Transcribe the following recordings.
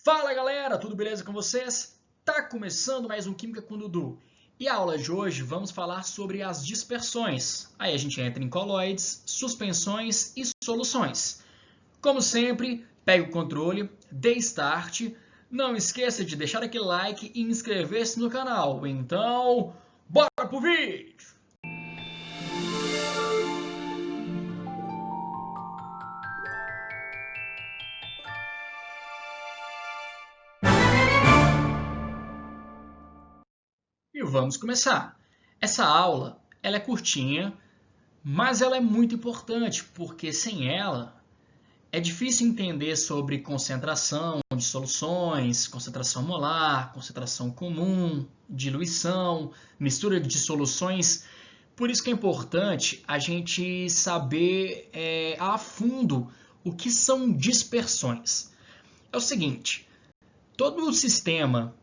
Fala galera, tudo beleza com vocês? Tá começando mais um Química com Dudu. E a aula de hoje vamos falar sobre as dispersões. Aí a gente entra em colóides, suspensões e soluções. Como sempre, pega o controle, dê start. Não esqueça de deixar aquele like e inscrever-se no canal. Então, bora pro vídeo! E vamos começar. Essa aula ela é curtinha, mas ela é muito importante, porque sem ela é difícil entender sobre concentração de soluções, concentração molar, concentração comum, diluição, mistura de soluções. Por isso que é importante a gente saber a fundo o que são dispersões. É o seguinte, todo o sistema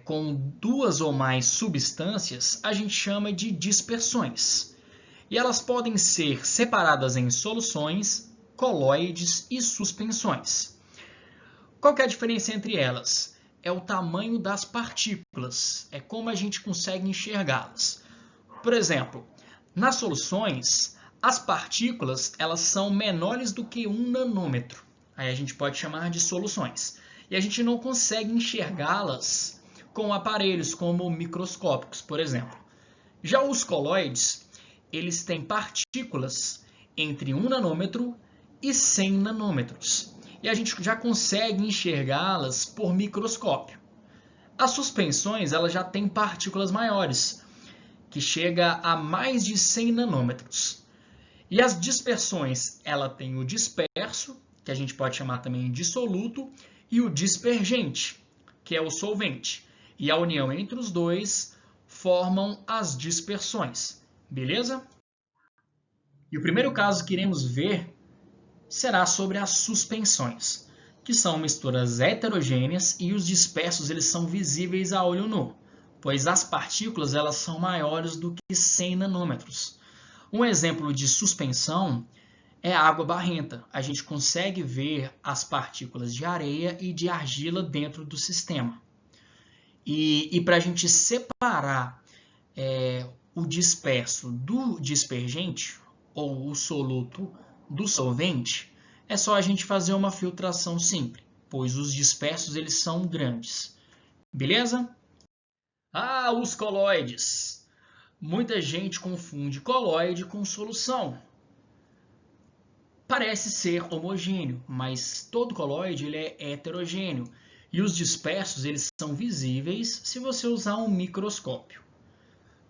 com duas ou mais substâncias a gente chama de dispersões. E elas podem ser separadas em soluções, colóides e suspensões. Qual que é a diferença entre elas? É o tamanho das partículas, é como a gente consegue enxergá-las. Por exemplo, nas soluções, as partículas elas são menores do que 1 nanômetro. Aí a gente pode chamar de soluções. E a gente não consegue enxergá-las com aparelhos como microscópicos, por exemplo. Já os colóides, eles têm partículas entre 1 nanômetro e 100 nanômetros. E a gente já consegue enxergá-las por microscópio. As suspensões elas já têm partículas maiores, que chega a mais de 100 nanômetros. E as dispersões, ela tem o disperso, que a gente pode chamar também de soluto, e o dispergente, que é o solvente. E a união entre os dois formam as dispersões. Beleza? E o primeiro caso que iremos ver será sobre as suspensões, que são misturas heterogêneas e os dispersos eles são visíveis a olho nu, pois as partículas elas são maiores do que 100 nanômetros. Um exemplo de suspensão é a água barrenta. A gente consegue ver as partículas de areia e de argila dentro do sistema. E para a gente separar o disperso do dispergente, ou o soluto do solvente, é só a gente fazer uma filtração simples, pois os dispersos eles são grandes. Beleza? Ah, os colóides. Muita gente confunde colóide com solução. Parece ser homogêneo, mas todo colóide ele é heterogêneo. E os dispersos eles são visíveis se você usar um microscópio.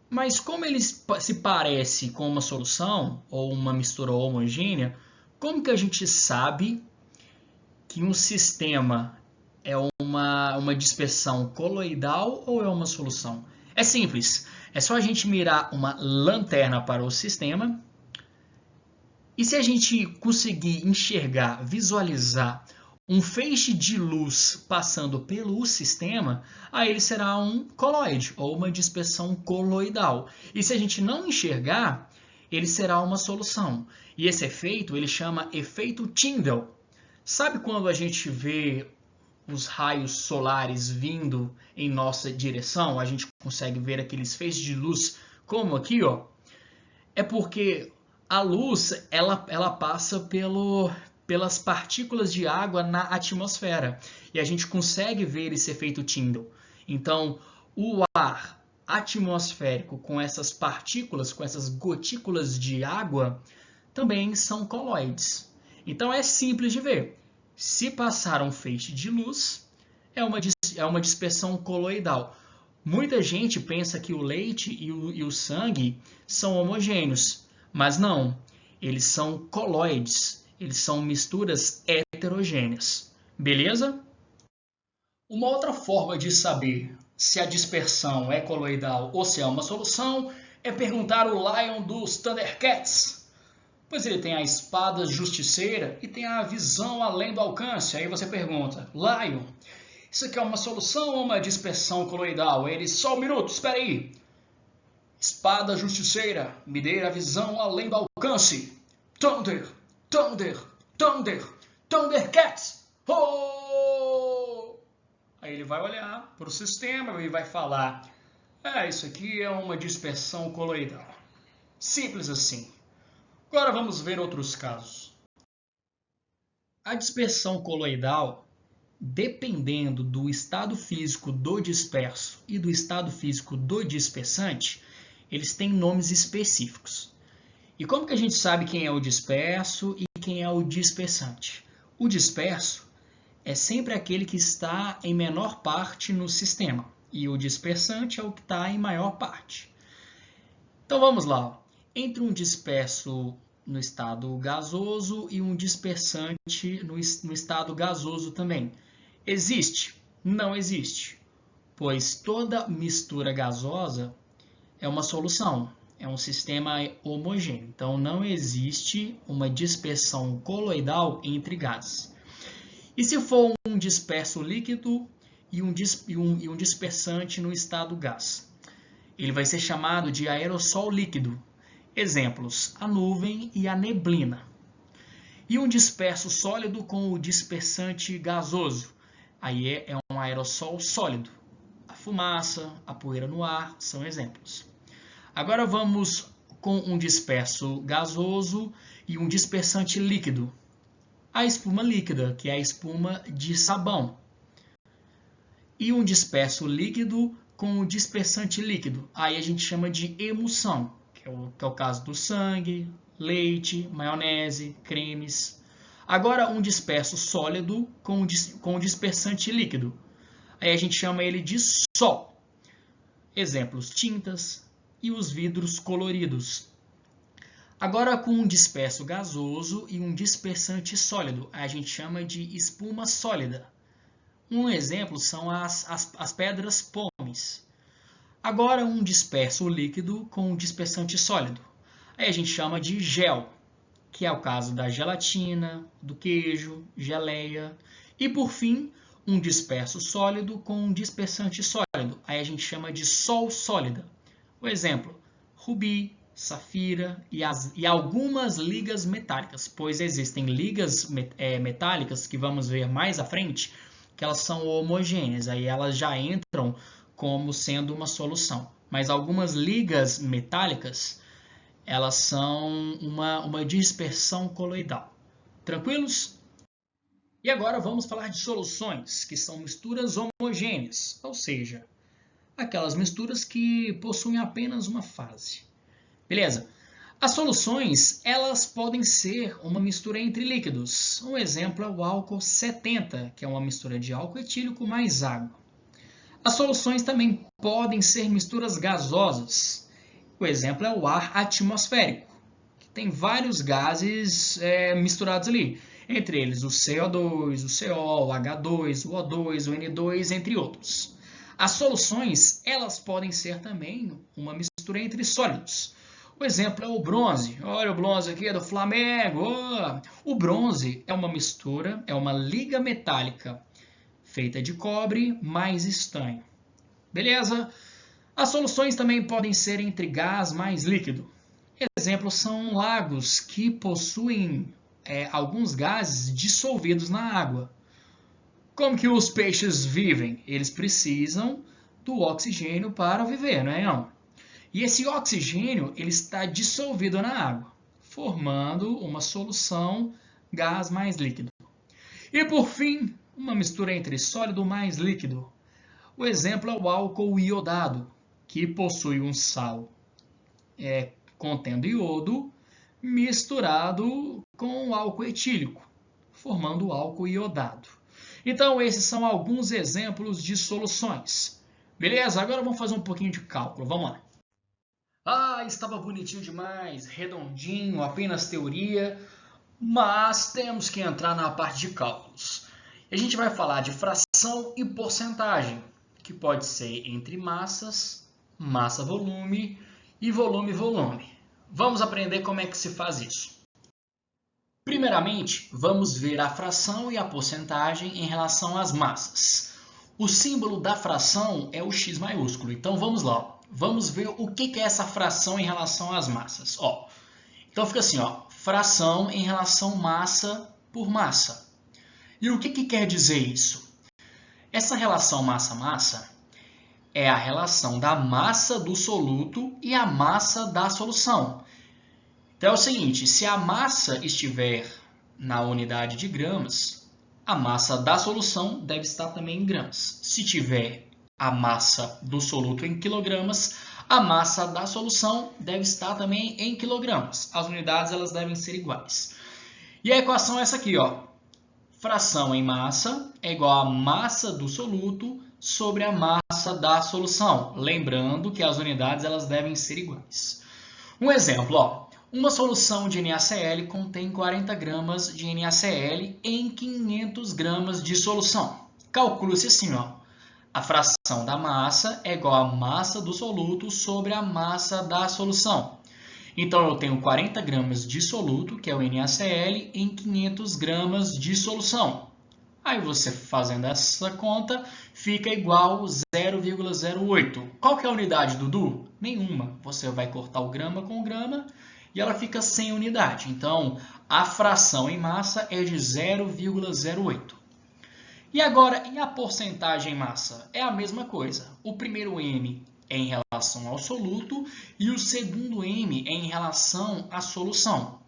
Mas como eles se parecem com uma solução ou uma mistura homogênea, como que a gente sabe que um sistema é uma dispersão coloidal ou é uma solução? É simples, é só a gente mirar uma lanterna para o sistema e se a gente conseguir enxergar, visualizar um feixe de luz passando pelo sistema, aí ele será um colóide ou uma dispersão coloidal. E se a gente não enxergar, ele será uma solução. E esse efeito ele chama efeito Tyndall. Sabe quando a gente vê os raios solares vindo em nossa direção? A gente consegue ver aqueles feixes de luz como aqui, ó. É porque a luz ela passa pelas partículas de água na atmosfera. E a gente consegue ver esse efeito Tyndall. Então, o ar atmosférico com essas partículas, com essas gotículas de água, também são colóides. Então, é simples de ver. Se passar um feixe de luz, é uma dispersão coloidal. Muita gente pensa que o leite e o sangue são homogêneos, mas não. Eles são colóides. Eles são misturas heterogêneas. Beleza? Uma outra forma de saber se a dispersão é coloidal ou se é uma solução é perguntar o Lion dos Thundercats. Pois ele tem a espada justiceira e tem a visão além do alcance. Aí você pergunta, Lion, isso aqui é uma solução ou uma dispersão coloidal? Ele, só um minuto, espera aí. Espada justiceira, me dê a visão além do alcance. Thunder, Thunder, Thunder, Thundercats! Oh! vai olhar para o sistema e vai falar: isso aqui é uma dispersão coloidal. Simples assim. Agora vamos ver outros casos. A dispersão coloidal, dependendo do estado físico do disperso e do estado físico do dispersante, eles têm nomes específicos. E como que a gente sabe quem é o disperso e quem é o dispersante? O disperso é sempre aquele que está em menor parte no sistema, e o dispersante é o que está em maior parte. Então vamos lá. Entre um disperso no estado gasoso e um dispersante no estado gasoso também. Existe? Não existe, pois toda mistura gasosa é uma solução, é um sistema homogêneo. Então não existe uma dispersão coloidal entre gases. E se for um disperso líquido e um dispersante no estado gás? Ele vai ser chamado de aerossol líquido. Exemplos: a nuvem e a neblina. E um disperso sólido com o dispersante gasoso? Aí é um aerossol sólido. A fumaça, a poeira no ar são exemplos. Agora vamos com um disperso gasoso e um dispersante líquido. A espuma líquida, que é a espuma de sabão. E um disperso líquido com o dispersante líquido. Aí a gente chama de emulsão, que é o caso do sangue, leite, maionese, cremes. Agora um disperso sólido com o dispersante líquido. Aí a gente chama ele de sol. Exemplos: tintas e os vidros coloridos. Agora com um disperso gasoso e um dispersante sólido, a gente chama de espuma sólida. Um exemplo são as pedras pómenes. Agora um disperso líquido com um dispersante sólido. Aí a gente chama de gel, que é o caso da gelatina, do queijo, geleia. E por fim, um disperso sólido com um dispersante sólido. Aí a gente chama de sol sólida. O exemplo: rubi, safira e algumas ligas metálicas, pois existem ligas metálicas que vamos ver mais à frente, que elas são homogêneas, aí elas já entram como sendo uma solução. Mas algumas ligas metálicas, elas são uma dispersão coloidal. Tranquilos? E agora vamos falar de soluções, que são misturas homogêneas, ou seja, aquelas misturas que possuem apenas uma fase. Beleza? As soluções, elas podem ser uma mistura entre líquidos. Um exemplo é o álcool 70, que é uma mistura de álcool etílico mais água. As soluções também podem ser misturas gasosas. O exemplo é o ar atmosférico, que tem vários gases misturados ali. Entre eles o CO2, o CO, o H2, o O2, o N2, entre outros. As soluções, elas podem ser também uma mistura entre sólidos. O exemplo é o bronze. Olha o bronze aqui, é do Flamengo. O bronze é uma mistura, é uma liga metálica feita de cobre mais estanho. Beleza? As soluções também podem ser entre gás mais líquido. Exemplos são lagos que possuem alguns gases dissolvidos na água. Como que os peixes vivem? Eles precisam do oxigênio para viver, não é não? E esse oxigênio ele está dissolvido na água, formando uma solução gás mais líquido. E por fim, uma mistura entre sólido mais líquido. O exemplo é o álcool iodado, que possui um sal contendo iodo misturado com o álcool etílico, formando o álcool iodado. Então, esses são alguns exemplos de soluções. Beleza? Agora vamos fazer um pouquinho de cálculo. Vamos lá. Estava bonitinho demais, redondinho, apenas teoria, mas temos que entrar na parte de cálculos. A gente vai falar de fração e porcentagem, que pode ser entre massas, massa-volume e volume-volume. Vamos aprender como é que se faz isso. Primeiramente, vamos ver a fração e a porcentagem em relação às massas. O símbolo da fração é o X maiúsculo, então vamos lá. Vamos ver o que é essa fração em relação às massas. Então fica assim, fração em relação massa por massa. E o que quer dizer isso? Essa relação massa-massa é a relação da massa do soluto e a massa da solução. Então é o seguinte, se a massa estiver na unidade de gramas, a massa da solução deve estar também em gramas. Se tiver a massa do soluto em quilogramas, a massa da solução deve estar também em quilogramas. As unidades elas devem ser iguais. E a equação é essa aqui, ó. Fração em massa é igual a massa do soluto sobre a massa da solução. Lembrando que as unidades elas devem ser iguais. Um exemplo, ó. Uma solução de NaCl contém 40 gramas de NaCl em 500 gramas de solução. Calcula-se assim, ó. A fração da massa é igual à massa do soluto sobre a massa da solução. Então, eu tenho 40 gramas de soluto, que é o NaCl, em 500 gramas de solução. Aí você fazendo essa conta, fica igual 0,08. Qual que é a unidade, Dudu? Nenhuma. Você vai cortar o grama com o grama e ela fica sem unidade. Então, a fração em massa é de 0,08. E agora, e a porcentagem em massa? É a mesma coisa. O primeiro M é em relação ao soluto e o segundo M é em relação à solução.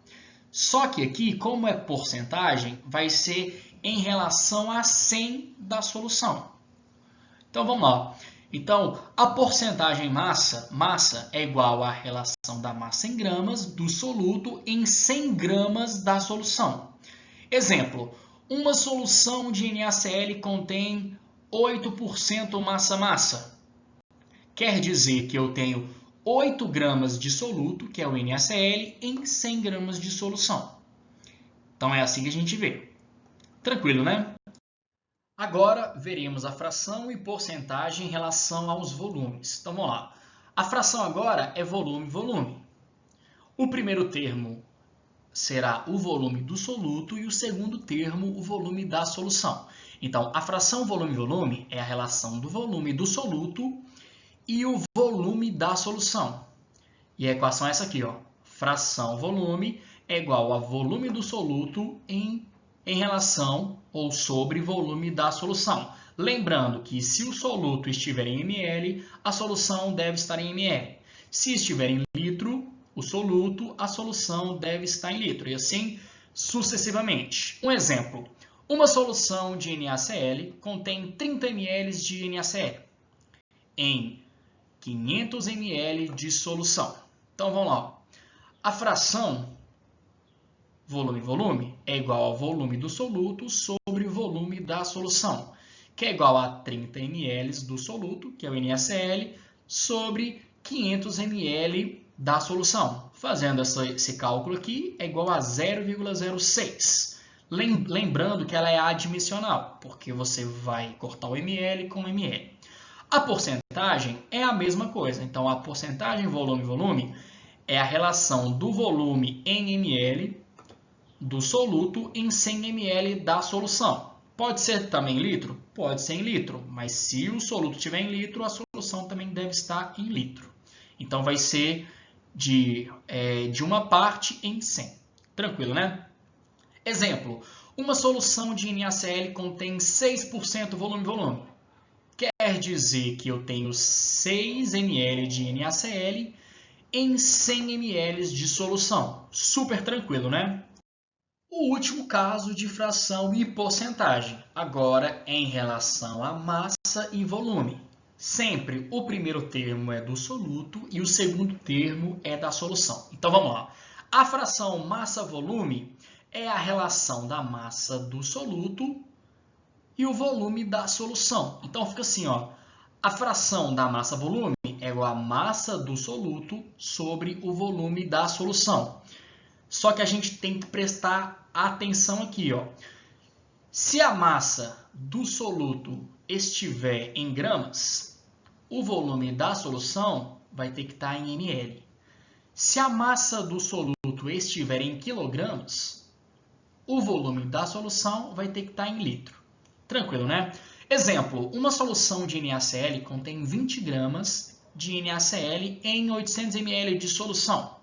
Só que aqui, como é porcentagem, vai ser em relação a 100 da solução. Então, vamos lá. Então, a porcentagem massa é igual à relação da massa em gramas do soluto em 100 gramas da solução. Exemplo, uma solução de NaCl contém 8% massa-massa. Quer dizer que eu tenho 8 gramas de soluto, que é o NaCl, em 100 gramas de solução. Então, é assim que a gente vê. Tranquilo, né? Agora, veremos a fração e porcentagem em relação aos volumes. Então, vamos lá. A fração agora é volume-volume. O primeiro termo será o volume do soluto e o segundo termo o volume da solução. Então, a fração volume-volume é a relação do volume do soluto e o volume da solução. E a equação é essa aqui, ó. Fração volume é igual a volume do soluto em relação ou sobre volume da solução. Lembrando que se o soluto estiver em ml, a solução deve estar em ml. Se estiver em litro, o soluto, a solução deve estar em litro. E assim sucessivamente. Um exemplo. Uma solução de NaCl contém 30 ml de NaCl em 500 ml de solução. Então, vamos lá. A fração volume-volume é igual ao volume do soluto sobre o volume da solução, que é igual a 30 ml do soluto, que é o NaCl, sobre 500 ml da solução. Fazendo esse cálculo aqui, é igual a 0,06. Lembrando que ela é addimensional, porque você vai cortar o ml com ml. A porcentagem é a mesma coisa. Então, a porcentagem volume-volume é a relação do volume em ml do soluto em 100 ml da solução. Pode ser também em litro? Pode ser em litro, mas se o soluto estiver em litro, a solução também deve estar em litro. Então, vai ser de uma parte em 100. Tranquilo, né? Exemplo, uma solução de NaCl contém 6% volume-volume. Quer dizer que eu tenho 6 ml de NaCl em 100 ml de solução. Super tranquilo, né? O último caso de fração e porcentagem, agora em relação a massa e volume. Sempre o primeiro termo é do soluto e o segundo termo é da solução. Então vamos lá. A fração massa-volume é a relação da massa do soluto e o volume da solução. Então fica assim, ó. A fração da massa-volume é igual a massa do soluto sobre o volume da solução. Só que a gente tem que prestar atenção aqui, ó. Se a massa do soluto estiver em gramas, o volume da solução vai ter que estar em ml. Se a massa do soluto estiver em quilogramas, o volume da solução vai ter que estar em litro. Tranquilo, né? Exemplo, uma solução de NaCl contém 20 gramas de NaCl em 800 ml de solução.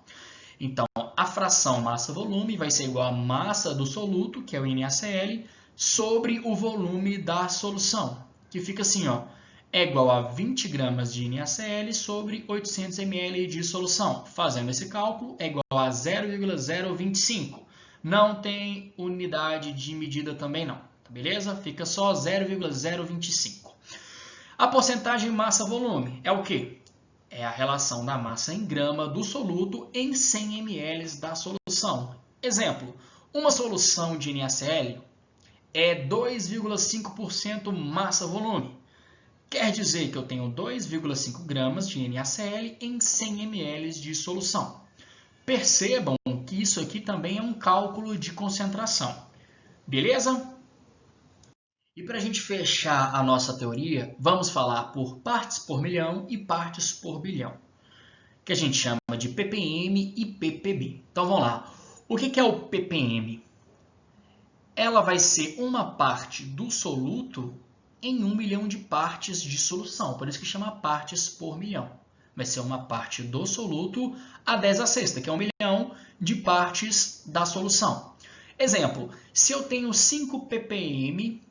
Então, a fração massa-volume vai ser igual a massa do soluto, que é o NaCl, sobre o volume da solução. que fica assim, ó, é igual a 20 gramas de NaCl sobre 800 ml de solução. Fazendo esse cálculo, é igual a 0,025. Não tem unidade de medida também não, beleza? Fica só 0,025. A porcentagem massa-volume é o quê? É a relação da massa em grama do soluto em 100 ml da solução. Exemplo, uma solução de NaCl é 2,5% massa-volume. Quer dizer que eu tenho 2,5 gramas de NaCl em 100 ml de solução. Percebam que isso aqui também é um cálculo de concentração. Beleza? E para a gente fechar a nossa teoria, vamos falar por partes por milhão e partes por bilhão, que a gente chama de ppm e ppb. Então vamos lá. O que é o ppm? Ela vai ser uma parte do soluto em 1 milhão de partes de solução, por isso que chama partes por milhão. Vai ser uma parte do soluto a 10 à sexta, que é 1 milhão de partes da solução. Exemplo, se eu tenho 5 ppm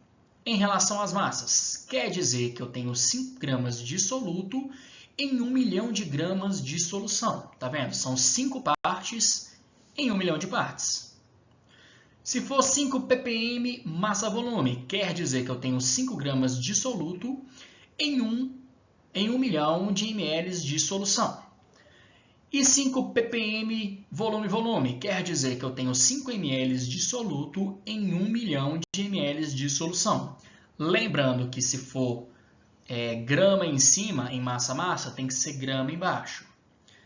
em relação às massas, quer dizer que eu tenho 5 gramas de soluto em 1 milhão de gramas de solução. Tá vendo? São 5 partes em 1 milhão de partes. Se for 5 ppm massa-volume, quer dizer que eu tenho 5 gramas de soluto em 1 milhão de ml de solução. E 5 ppm volume-volume, quer dizer que eu tenho 5 ml de soluto em 1 milhão de ml de solução. Lembrando que se for grama em cima, em massa-massa, tem que ser grama embaixo.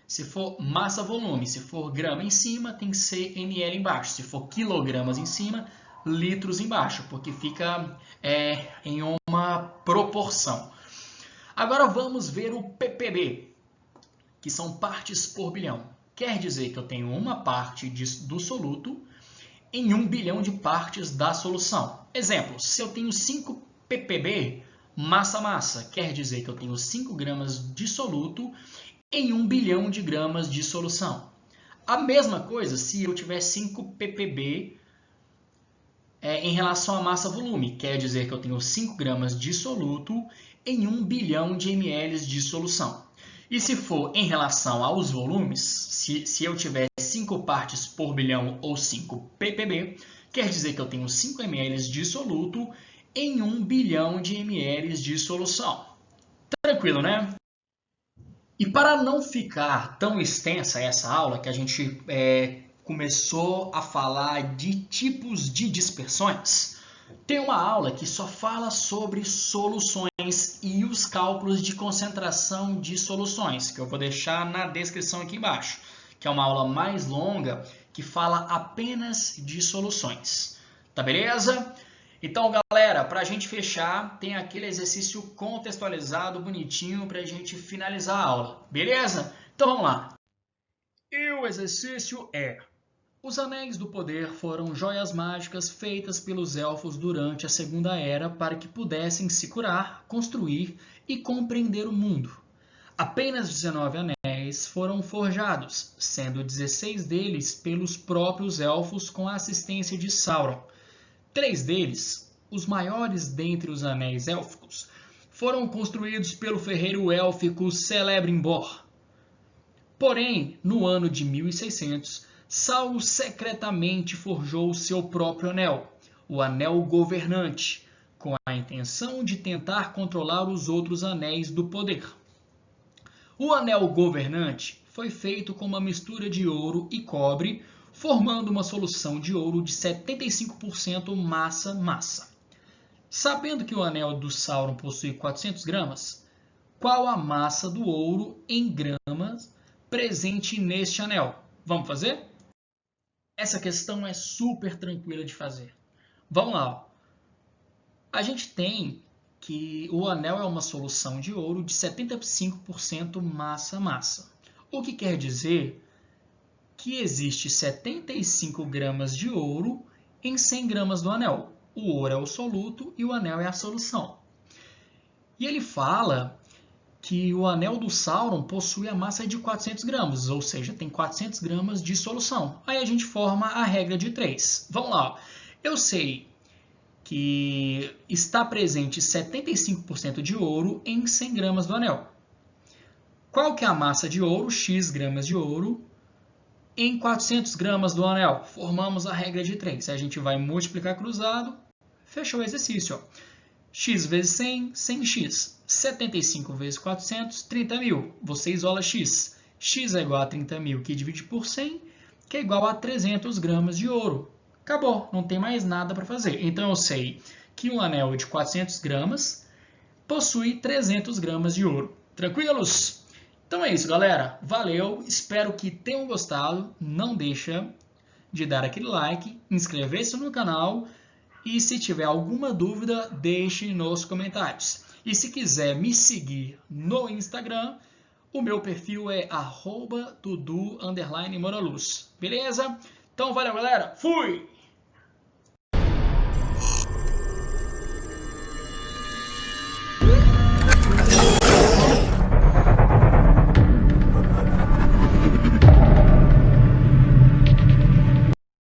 Se for massa-volume, se for grama em cima, tem que ser ml embaixo. Se for quilogramas em cima, litros embaixo, porque fica em uma proporção. Agora vamos ver o ppb, que são partes por bilhão. Quer dizer que eu tenho uma parte do soluto em 1 bilhão de partes da solução. Exemplo, se eu tenho 5 ppb massa-massa, quer dizer que eu tenho 5 gramas de soluto em 1 bilhão de gramas de solução. A mesma coisa se eu tiver 5 ppb em relação à massa-volume, quer dizer que eu tenho 5 gramas de soluto em 1 bilhão de ml de solução. E se for em relação aos volumes, se eu tiver 5 partes por bilhão ou 5 ppb, quer dizer que eu tenho 5 ml de soluto em 1 bilhão de ml de solução. Tranquilo, né? E para não ficar tão extensa essa aula, que a gente começou a falar de tipos de dispersões, tem uma aula que só fala sobre soluções e os cálculos de concentração de soluções, que eu vou deixar na descrição aqui embaixo, que é uma aula mais longa que fala apenas de soluções. Tá beleza? Então, galera, para a gente fechar, tem aquele exercício contextualizado, bonitinho, para a gente finalizar a aula. Beleza? Então, vamos lá. E o exercício é: os Anéis do Poder foram joias mágicas feitas pelos elfos durante a Segunda Era para que pudessem se curar, construir e compreender o mundo. Apenas 19 anéis foram forjados, sendo 16 deles pelos próprios elfos com a assistência de Sauron. 3 deles, os maiores dentre os anéis élficos, foram construídos pelo ferreiro élfico Celebrimbor. Porém, no ano de 1600, Sauron secretamente forjou seu próprio anel, o Anel Governante, com a intenção de tentar controlar os outros anéis do poder. O Anel Governante foi feito com uma mistura de ouro e cobre, formando uma solução de ouro de 75% massa-massa. Sabendo que o anel do Sauron possui 400 gramas, qual a massa do ouro em gramas presente neste anel? Vamos fazer? Essa questão é super tranquila de fazer. Vamos lá. A gente tem que o anel é uma solução de ouro de 75% massa-massa. O que quer dizer que existe 75 gramas de ouro em 100 gramas do anel. O ouro é o soluto e o anel é a solução. E ele fala que o anel do Sauron possui a massa de 400 gramas, ou seja, tem 400 gramas de solução. Aí a gente forma a regra de 3. Vamos lá. Eu sei que está presente 75% de ouro em 100 gramas do anel. Qual que é a massa de ouro, x gramas de ouro, em 400 gramas do anel? Formamos a regra de 3. A gente vai multiplicar cruzado, fechou o exercício. Ó. X vezes 100, 100x. 75 vezes 400, 30 mil. Você isola x. X é igual a 30 mil, que divide por 100, que é igual a 300 gramas de ouro. Acabou, não tem mais nada para fazer. Então eu sei que um anel de 400 gramas possui 300 gramas de ouro. Tranquilos? Então é isso, galera. Valeu, espero que tenham gostado. Não deixa de dar aquele like, inscrever-se no canal e se tiver alguma dúvida, deixe nos comentários. E se quiser me seguir no Instagram, o meu perfil é @dudu_moraluz. Beleza? Então valeu, galera. Fui!